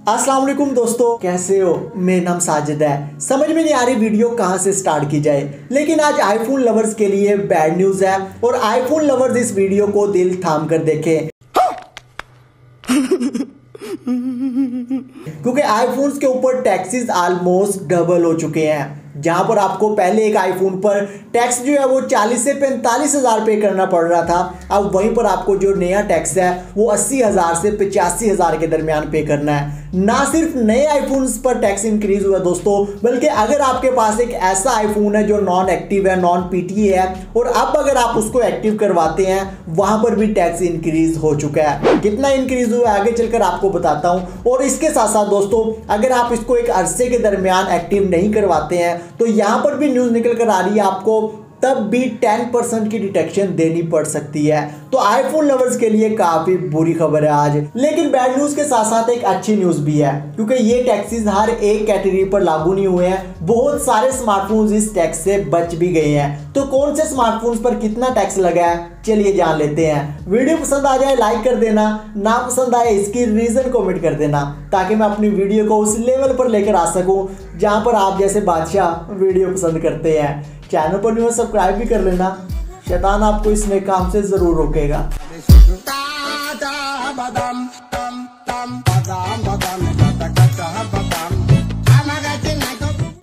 अस्सलाम वालेकुम दोस्तों, कैसे हो? मेरा नाम साजिद है। समझ में नहीं आ रही वीडियो कहां से स्टार्ट की जाए, लेकिन आज आईफोन लवर्स के लिए बैड न्यूज़ है और आईफोन लवर्स इस वीडियो को दिल थाम कर देखें क्योंकि आईफोन्स के ऊपर टैक्सेस ऑलमोस्ट डबल हो चुके हैं। जहां पर आपको पहले एक आईफोन पर टैक्स जो है वो 40 से 45 हज़ार पे करना पड़ रहा था, अब वहीं पर आपको जो नया टैक्स है वो 80 हज़ार से 85 हज़ार के दरमियान पे करना है। ना सिर्फ नए आईफोन्स पर टैक्स इंक्रीज हुआ दोस्तों, बल्कि अगर आपके पास एक ऐसा आईफोन है जो नॉन एक्टिव है, नॉन पीटीए है, और अब अगर आप उसको एक्टिव करवाते हैं वहां पर भी टैक्स इंक्रीज हो चुका है। कितना इंक्रीज हुआ आगे चलकर आपको बताता हूं। और इसके साथ साथ दोस्तों, अगर आप इसको एक अरसे के दरमियान एक्टिव नहीं करवाते हैं तो यहां पर भी न्यूज निकल कर आ रही है आपको तब भी 10% की डिटेक्शन देनी पड़ सकती है। तो आईफोन लवर्स के लिए काफी बुरी खबर है आज। लेकिन बैड न्यूज के साथ साथ एक अच्छी न्यूज भी है, क्योंकि ये टैक्सेस हर एक कैटेगरी पर लागू नहीं हुए हैं। बहुत सारे स्मार्टफोन्स इस टैक्स से बच भी गए हैं। तो कौन से स्मार्टफोन्स पर कितना टैक्स लगा है, चलिए जान लेते हैं। वीडियो पसंद आ जाए लाइक कर देना, ना पसंद आए इसकी रीजन कमेंट कर देना, ताकि मैं अपनी वीडियो को उस लेवल पर लेकर आ सकूं जहां पर आप जैसे बादशाह वीडियो पसंद करते हैं। चैनल पर न्यू सब्सक्राइब भी कर लेना, शैतान आपको इस नेक काम से जरूर रोकेगा।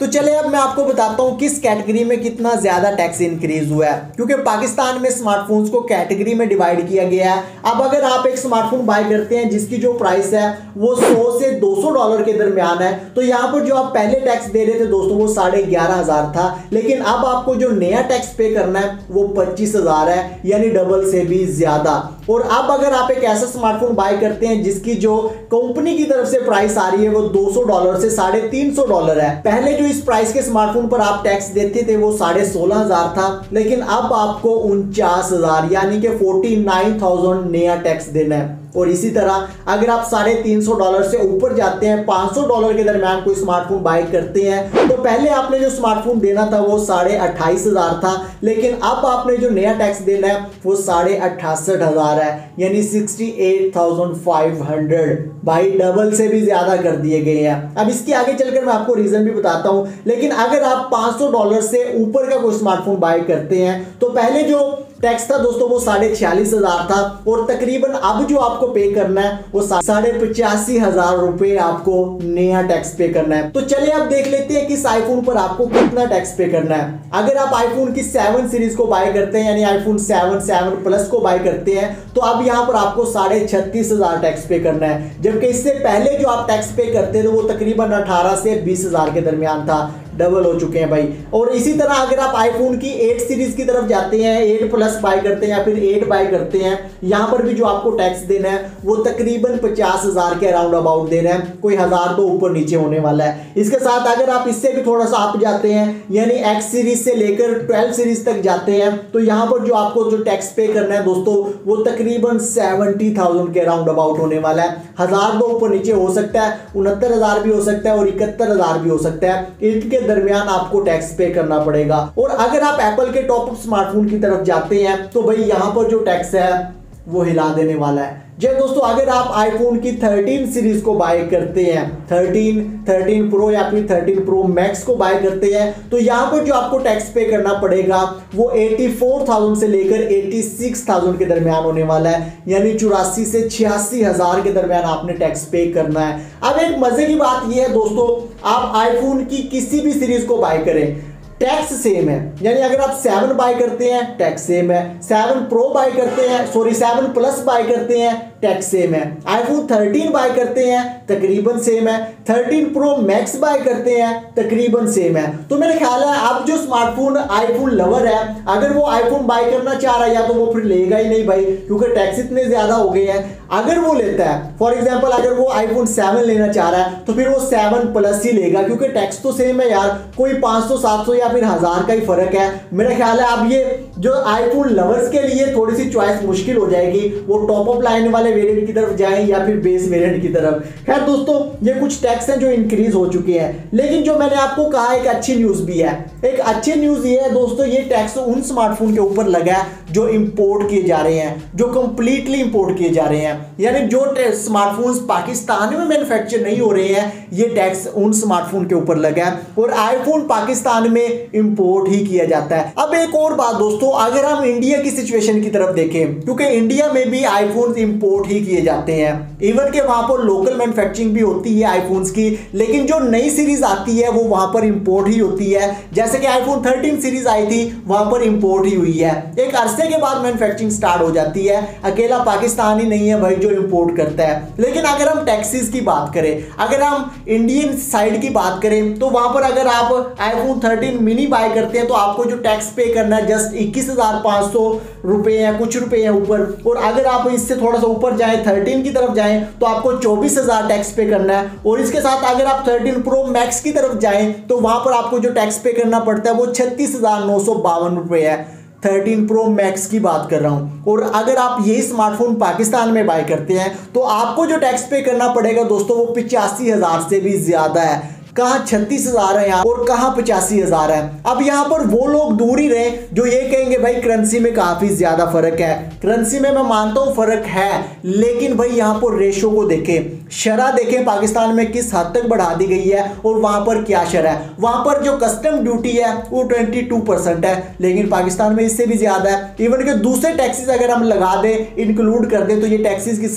तो चले अब मैं आपको बताता हूं किस कैटेगरी में कितना ज्यादा टैक्स इंक्रीज हुआ है, क्योंकि पाकिस्तान में स्मार्टफोन्स को कैटेगरी में डिवाइड किया गया है। अब अगर आप एक स्मार्टफोन बाय करते हैं जिसकी जो प्राइस है वो 100 से 200 डॉलर के दरमियान है, तो यहाँ पर जो आप पहले टैक्स दे रहे थे दोस्तों वो 11,500 था, लेकिन अब आपको जो नया टैक्स पे करना है वो 25,000 है, यानी डबल से भी ज्यादा। और अब अगर आप एक ऐसा स्मार्टफोन बाय करते हैं जिसकी जो कंपनी की तरफ से प्राइस आ रही है वो 200 डॉलर से 350 डॉलर है। पहले जो इस प्राइस के स्मार्टफोन पर आप टैक्स देते थे वो 16,500 था, लेकिन अब आपको 49,000 यानी कि 49,000 नया टैक्स देना है। और इसी तरह अगर आप 350 डॉलर से ऊपर जाते हैं, 500 डॉलर के दरमियान कोई स्मार्टफोन बाय करते हैं, तो पहले आपने जो स्मार्टफोन देना था वो 28,500 था, लेकिन अब आपने जो नया टैक्स देना है वो 68,500 है, यानी 68,500। भाई डबल से भी ज्यादा कर दिए गए हैं। अब इसके आगे चलकर मैं आपको रीजन भी बताता हूं। लेकिन अगर आप 500 डॉलर से ऊपर का कोई स्मार्टफोन बाय करते हैं तो पहले जो टैक्स था दोस्तों वो 46,500 था, और तकरीबन अब जो आपको पे करना है वो 85,500 रुपए आपको नया टैक्स पे करना है। तो चलिए अब देख लेते हैं कि इस आईफोन पर आपको कितना टैक्स पे करना है। अगर आप आईफोन की 7 सीरीज को बाय करते हैं, यानी आईफोन 7, 7 प्लस को बाय करते हैं, तो अब यहाँ पर आपको 36,500 टैक्स पे करना है, जबकि इससे पहले जो आप टैक्स पे करते थे वो तकरीबन 18 से 20,000 के दरमियान था। डबल हो चुके हैं भाई। और इसी तरह अगर आप आईफोन की 8 सीरीज की तरफ जाते हैं, 8 प्लस बाय करते हैं या फिर 8 बाय करते हैं, यहां पर भी जो आपको टैक्स देना है वो तकरीबन 50,000 के अराउंड अबाउट देना है, कोई 1000 तो ऊपर नीचे होने वाला है। इसके साथ अगर आप इससे भी थोड़ा सा अप जाते हैं, यानी एक्स सीरीज से लेकर 12 सीरीज तक जाते हैं, तो यहां पर जो आपको जो टैक्स पे करना है दोस्तों वो तकरीबन 70,000 के अराउंड अबाउट होने वाला है। 1000 तो ऊपर नीचे हो सकता है, 69,000 भी हो सकता है और 71,000 भी हो सकता है। इनके दरमियान आपको टैक्स पे करना पड़ेगा। और अगर आप एप्पल के टॉप स्मार्टफोन की तरफ जाते हैं तो भाई यहां पर जो टैक्स है वो हिला देने वाला है। जी दोस्तों, अगर आप आईफोन की 13 सीरीज को बाय करते हैं, 13 प्रो या फिर 13 प्रो मैक्स को बाय करते हैं, तो यहां पर जो आपको टैक्स पे करना पड़ेगा वो 84,000 से लेकर 86,000 के दरमियान होने वाला है, यानी 84 से 86,000 के दरमियान आपने टैक्स पे करना है। अब एक मजे की बात यह है दोस्तों, आप आईफोन की किसी भी सीरीज को बाय करें, टैक्स सेम है। यानी अगर आप 7 बाय करते हैं टैक्स सेम है, 7 प्रो बाय करते हैं, 7 प्लस बाय करते हैं, टैक्स सेम है। आईफोन 13 बाय करते हैं तकरीबन सेम है, 13 प्रो मैक्स बाय करते हैं तकरीबन सेम है। तो मेरा ख्याल है अब जो स्मार्टफोन आईफोन लवर है, अगर वो आईफोन बाय करना चाह रहा है या तो वो फिर लेगा ही नहीं भाई, क्योंकि टैक्स इतने ज्यादा हो गए हैं। अगर वो लेता है, फॉर एग्जांपल अगर वो आईफोन 7 लेना चाह रहा है तो फिर वो 7 प्लस ही लेगा, क्योंकि टैक्स तो सेम है यार, कोई 500, 700 या फिर 1000 का ही फर्क है। मेरा ख्याल है अब ये जो आईफोन लवर्स के लिए थोड़ी सी चॉइस मुश्किल हो जाएगी। वो टॉप अप लाइन वाले वाले वेरिएंट की तरफ जाएं या फिर बेस वेरिएंट की तरफ। खैर दोस्तों, ये कुछ टैक्स हैं जो इंक्रीज हो चुके हैं, लेकिन जो मैंने आपको कहा एक अच्छी न्यूज़ भी है। एक अच्छी न्यूज़ ये है दोस्तों, ये टैक्स उन स्मार्टफोन के ऊपर लगा है जो इंपोर्ट किए जा रहे हैं, जो कंप्लीटली इंपोर्ट किए जा रहे हैं। यानी जो स्मार्टफोन्स पाकिस्तान में मैन्युफैक्चर नहीं हो रहे हैं, ये टैक्स उन स्मार्टफोन के ऊपर लगा है। और आईफोन पाकिस्तान में इंपोर्ट ही किया जाता है। अब एक और बात दोस्तों, अगर हम इंडिया की सिचुएशन की तरफ देखें, क्योंकि इंडिया में भी आईफोन इंपोर्ट ही किए जाते हैं, इवन के वहां पर लोकल मैन्युफैक्चरिंग भी होती है आईफोन्स की, लेकिन जो नई सीरीज आती है वो वहां पर इंपोर्ट ही होती है। जैसे कि आईफोन 13 सीरीज आई थी, वहां पर इंपोर्ट ही हुई है। एक अरसे के बाद मैन्युफैक्चरिंग स्टार्ट हो जाती है। अकेला पाकिस्तान ही नहीं है भाई जो इंपोर्ट करता है। लेकिन अगर हम टैक्सेस की बात करें, अगर हम इंडियन साइड की बात करें, तो वहां पर अगर आप आईफोन 13 मिनी बाय करते हैं तो आपको जो टैक्स पे करना है जस्ट 21,500 रुपए या कुछ रुपए है ऊपर। और अगर आप इससे थोड़ा सा ऊपर जाएं, 13 की तरफ जाएं, तो आपको 24,000 टैक्स पे करना है। और इसके साथ अगर आप 13 प्रो मैक्स की तरफ जाएं तो वहां पर आपको जो टैक्स पे करना पड़ता है वो 36,952 रुपए है। 13 प्रो मैक्स की बात कर रहा हूं। और अगर आप यही स्मार्टफोन पाकिस्तान में बाय करते हैं तो आपको जो टैक्स पे करना पड़ेगा दोस्तों वो 85,000 से भी ज्यादा है। कहाँ 36,000 है यहाँ और कहाँ 85,000 है। अब यहाँ पर वो लोग दूर ही रहे जो ये कहेंगे भाई करेंसी में काफी ज्यादा फर्क है। करेंसी में मैं मानता हूँ फर्क है, लेकिन भाई यहाँ पर रेशो को देखें, शरह देखें पाकिस्तान में किस हद तक बढ़ा दी गई है और वहां पर क्या शरह है। वहां पर जो कस्टम ड्यूटी है वो 22% है, लेकिन पाकिस्तान में इससे भी ज्यादा है। इवन के दूसरे टैक्सेस अगर हम लगा दें, इंक्लूड कर दें, तो ये टैक्सेस की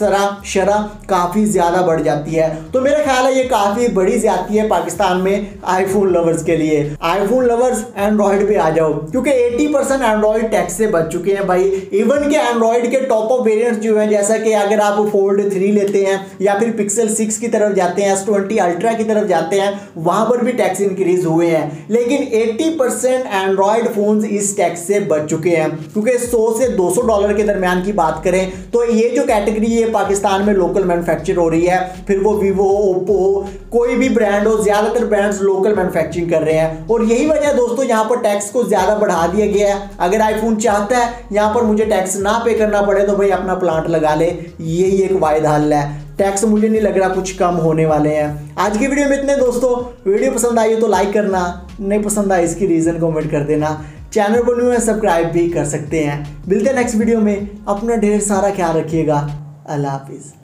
शरह काफी ज्यादा बढ़ जाती है। तो मेरा ख्याल है ये काफी बड़ी ज्यादती है पाकिस्तान में आईफोन लवर्स के लिए। आईफोन लवर्स एंड्रॉइड पे आ जाओ, क्योंकि 80% एंड्रॉइड टैक्स से बच चुके हैं भाई। इवन के एंड्रॉइड के टॉप ऑफ वेरिएंट्स जो है, जैसा कि अगर आप फोल्ड 3 लेते हैं या फिर पिक्सल 6 की तरफ जाते हैं, S20 अल्ट्रा की तरफ जाते हैं, वहां पर भी टैक्स इंक्रीज हुए हैं। लेकिन 80% एंड्रॉइड फोन्स इस टैक्स से बच चुके हैं, क्योंकि 100 से $200 के दरमियान की बात करें तो ये जो कैटेगरी है पाकिस्तान में लोकल मैन्युफैक्चर हो रही है। फिर वो वीवो, ओप्पो, कोई भी ब्रांड हो, ज्यादातर ब्रांड्स लोकल मैन्युफैक्चरिंग कर रहे हैं। और यही वजह दोस्तों यहाँ पर टैक्स को ज्यादा बढ़ा दिया गया है। अगर आईफोन चाहता है यहाँ पर मुझे टैक्स ना पे करना पड़े तो भाई अपना प्लांट लगा ले, यही एक वाहिद हल है। टैक्स मुझे नहीं लग रहा कुछ कम होने वाले हैं। आज की वीडियो में इतने दोस्तों। वीडियो पसंद आई हो तो लाइक करना, नहीं पसंद आई इसकी रीज़न कमेंट कर देना। चैनल पर न्यू है सब्सक्राइब भी कर सकते हैं। मिलते हैं नेक्स्ट वीडियो में। अपना ढेर सारा ख्याल रखिएगा। अल्लाह हाफिज़।